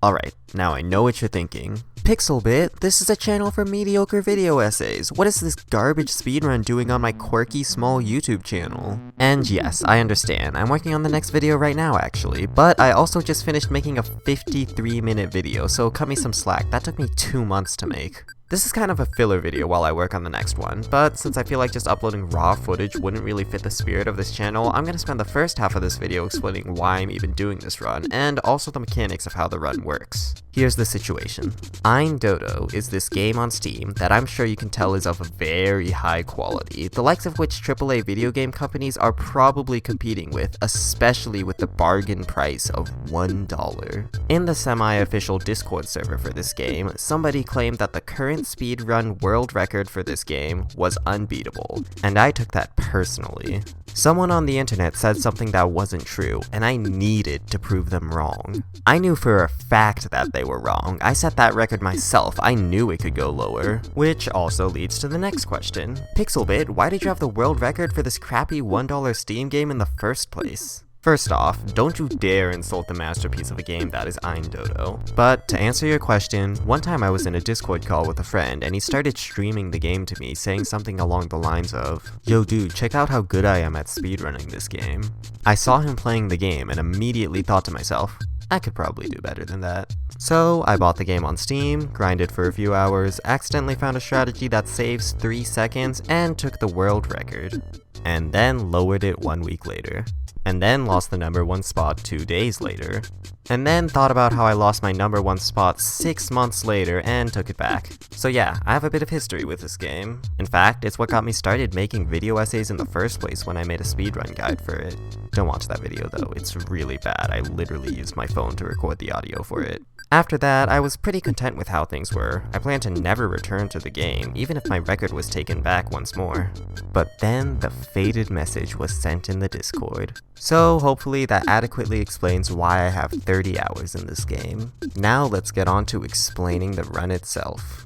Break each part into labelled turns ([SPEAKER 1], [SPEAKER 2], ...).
[SPEAKER 1] Alright, now I know what you're thinking. Pixelbit, this is a channel for mediocre video essays. What is this garbage speedrun doing on my quirky small YouTube channel? And yes, I understand, I'm working on the next video right now actually, but I also just finished making a 53-minute video, so cut me some slack, that took me 2 months to make. This is kind of a filler video while I work on the next one, but since I feel like just uploading raw footage wouldn't really fit the spirit of this channel, I'm gonna spend the first half of this video explaining why I'm even doing this run, and also the mechanics of how the run works. Here's the situation. Ain Dodo is this game on Steam that I'm sure you can tell is of very high quality, the likes of which AAA video game companies are probably competing with, especially with the bargain price of $1. In the semi-official Discord server for this game, somebody claimed that the current speedrun world record for this game was unbeatable, and I took that personally. Someone on the internet said something that wasn't true, and I needed to prove them wrong. I knew for a fact that they were wrong. I set that record myself. I knew it could go lower. Which also leads to the next question. Pixelbit, why did you have the world record for this crappy $1 Steam game in the first place? First off, don't you dare insult the masterpiece of a game that is Ain Dodo. But to answer your question, one time I was in a Discord call with a friend and he started streaming the game to me saying something along the lines of, "Yo dude, check out how good I am at speedrunning this game." I saw him playing the game and immediately thought to myself, I could probably do better than that. So I bought the game on Steam, grinded for a few hours, accidentally found a strategy that saves 3 seconds, and took the world record. And then lowered it 1 week later. And then lost the number 1 spot 2 days later. And then thought about how I lost my number 1 spot 6 months later and took it back. So yeah, I have a bit of history with this game. In fact, it's what got me started making video essays in the first place when I made a speedrun guide for it. Don't watch that video though, it's really bad. I literally used my phone to record the audio for it. After that, I was pretty content with how things were. I planned to never return to the game, even if my record was taken back once more. But then the fated message was sent in the Discord. So hopefully that adequately explains why I have 30 hours in this game. Now let's get on to explaining the run itself.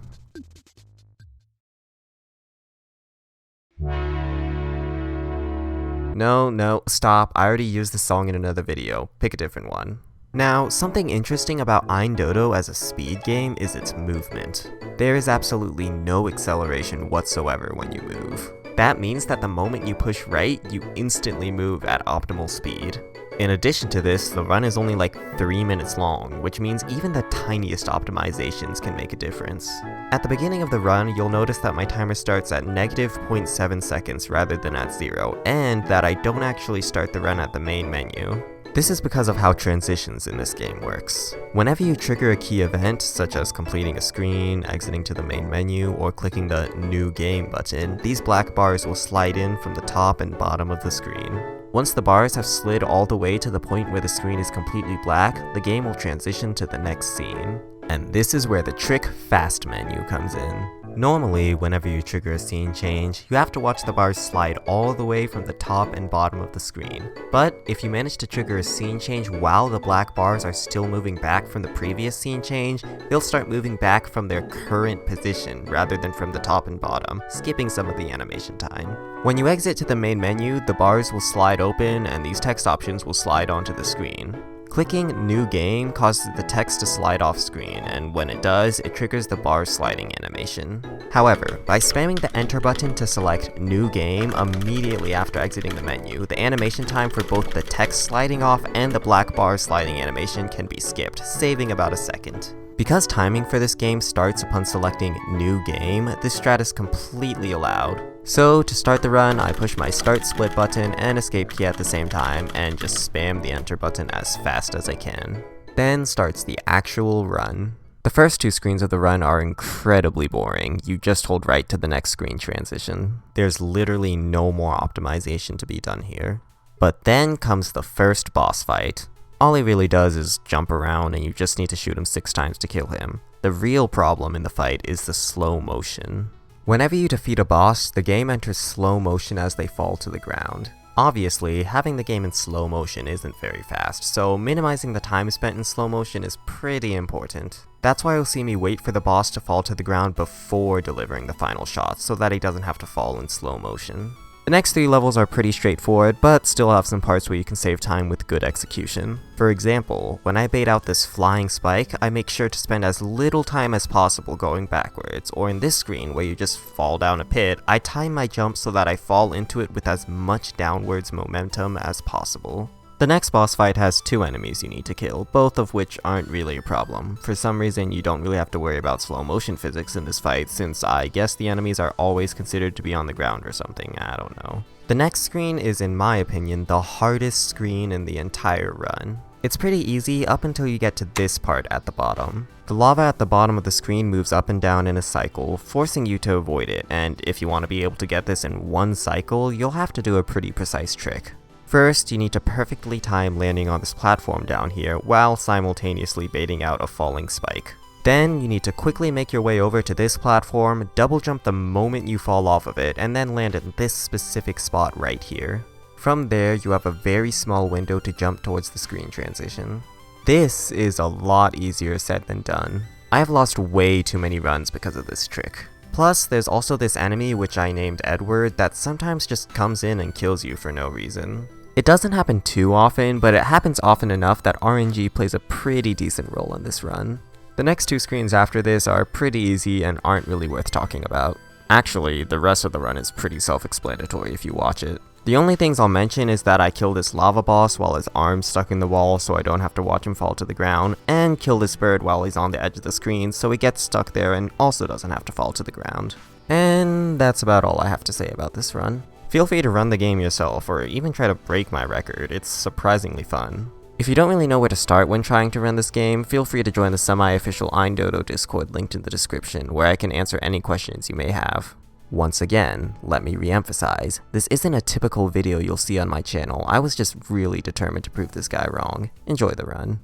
[SPEAKER 1] No, stop, I already used this song in another video. Pick a different one. Now, something interesting about Ain Dodo as a speed game is its movement. There is absolutely no acceleration whatsoever when you move. That means that the moment you push right, you instantly move at optimal speed. In addition to this, the run is only like 3 minutes long, which means even the tiniest optimizations can make a difference. At the beginning of the run, you'll notice that my timer starts at -0.7 seconds rather than at 0, and that I don't actually start the run at the main menu. This is because of how transitions in this game works. Whenever you trigger a key event, such as completing a screen, exiting to the main menu, or clicking the New Game button, these black bars will slide in from the top and bottom of the screen. Once the bars have slid all the way to the point where the screen is completely black, the game will transition to the next scene. And this is where the trick fast menu comes in. Normally, whenever you trigger a scene change, you have to watch the bars slide all the way from the top and bottom of the screen. But if you manage to trigger a scene change while the black bars are still moving back from the previous scene change, they'll start moving back from their current position rather than from the top and bottom, skipping some of the animation time. When you exit to the main menu, the bars will slide open and these text options will slide onto the screen. Clicking New Game causes the text to slide off screen, and when it does, it triggers the bar sliding animation. However, by spamming the enter button to select New Game immediately after exiting the menu, the animation time for both the text sliding off and the black bar sliding animation can be skipped, saving about a second. Because timing for this game starts upon selecting New Game, this strat is completely allowed. So to start the run, I push my start split button and escape key at the same time and just spam the enter button as fast as I can. Then starts the actual run. The first 2 screens of the run are incredibly boring. You just hold right to the next screen transition. There's literally no more optimization to be done here. But then comes the first boss fight. All he really does is jump around and you just need to shoot him 6 times to kill him. The real problem in the fight is the slow motion. Whenever you defeat a boss, the game enters slow motion as they fall to the ground. Obviously, having the game in slow motion isn't very fast, so minimizing the time spent in slow motion is pretty important. That's why you'll see me wait for the boss to fall to the ground before delivering the final shot, so that he doesn't have to fall in slow motion. The next 3 levels are pretty straightforward, but still have some parts where you can save time with good execution. For example, when I bait out this flying spike, I make sure to spend as little time as possible going backwards, or in this screen where you just fall down a pit, I time my jump so that I fall into it with as much downwards momentum as possible. The next boss fight has 2 enemies you need to kill, both of which aren't really a problem. For some reason, you don't really have to worry about slow motion physics in this fight, since I guess the enemies are always considered to be on the ground or something, I don't know. The next screen is, in my opinion, the hardest screen in the entire run. It's pretty easy up until you get to this part at the bottom. The lava at the bottom of the screen moves up and down in a cycle, forcing you to avoid it, and if you want to be able to get this in one cycle, you'll have to do a pretty precise trick. First, you need to perfectly time landing on this platform down here while simultaneously baiting out a falling spike. Then, you need to quickly make your way over to this platform, double jump the moment you fall off of it, and then land in this specific spot right here. From there, you have a very small window to jump towards the screen transition. This is a lot easier said than done. I have lost way too many runs because of this trick. Plus, there's also this enemy which I named Edward that sometimes just comes in and kills you for no reason. It doesn't happen too often, but it happens often enough that RNG plays a pretty decent role in this run. The next 2 screens after this are pretty easy and aren't really worth talking about. Actually, the rest of the run is pretty self-explanatory if you watch it. The only things I'll mention is that I kill this lava boss while his arm's stuck in the wall so I don't have to watch him fall to the ground, and kill this bird while he's on the edge of the screen so he gets stuck there and also doesn't have to fall to the ground. And that's about all I have to say about this run. Feel free to run the game yourself, or even try to break my record, it's surprisingly fun. If you don't really know where to start when trying to run this game, feel free to join the semi-official Ain Dodo Discord linked in the description, where I can answer any questions you may have. Once again, let me re-emphasize, this isn't a typical video you'll see on my channel, I was just really determined to prove this guy wrong. Enjoy the run.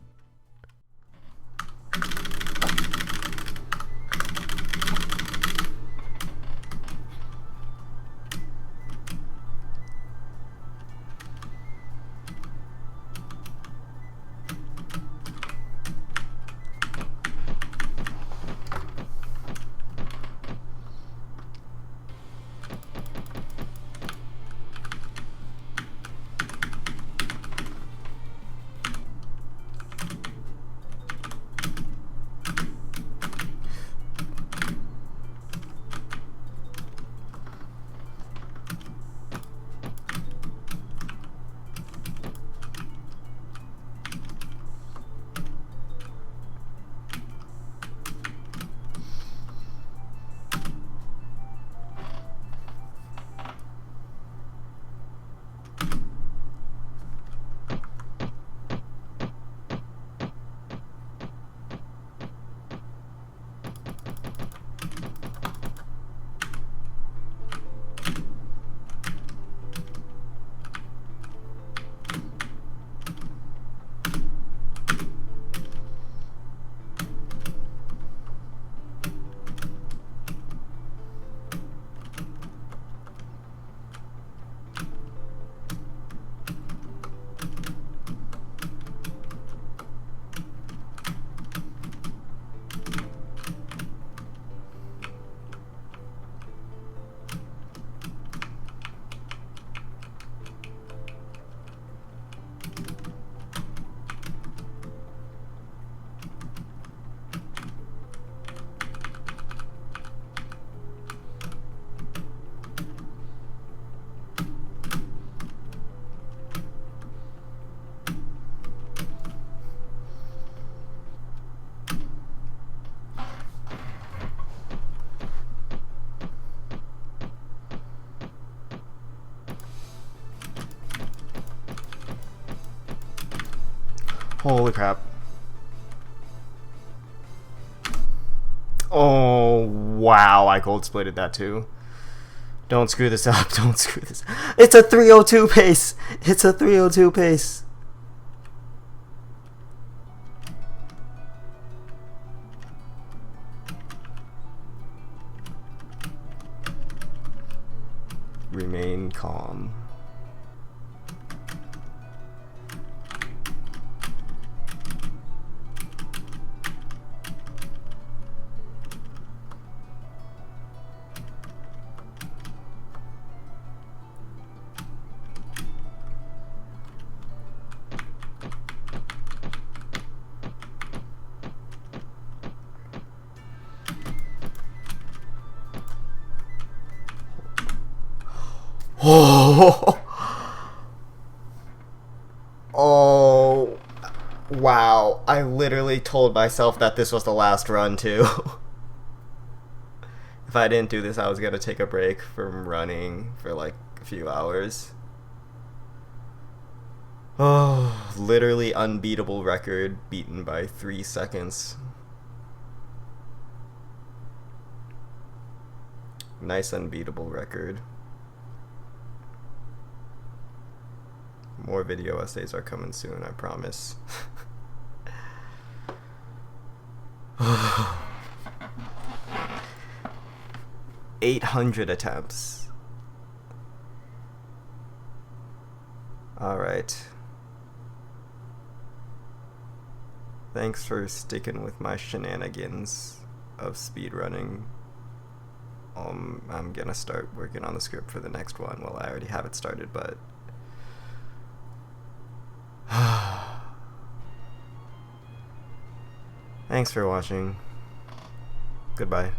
[SPEAKER 1] Holy crap. Oh, wow, I cold splitted that too. Don't screw this up, don't screw this. It's a 302 pace! It's a 302 pace! Remain calm. Oh, oh, wow. I literally told myself that this was the last run, too. If I didn't do this, I was gonna take a break from running for like a few hours. Oh, literally unbeatable record, beaten by 3 seconds. Nice unbeatable record. More video essays are coming soon, I promise. 800 attempts. Alright. Thanks for sticking with my shenanigans of speedrunning. I'm gonna start working on the script for the next one. Well, I already have it started, but thanks for watching. Goodbye.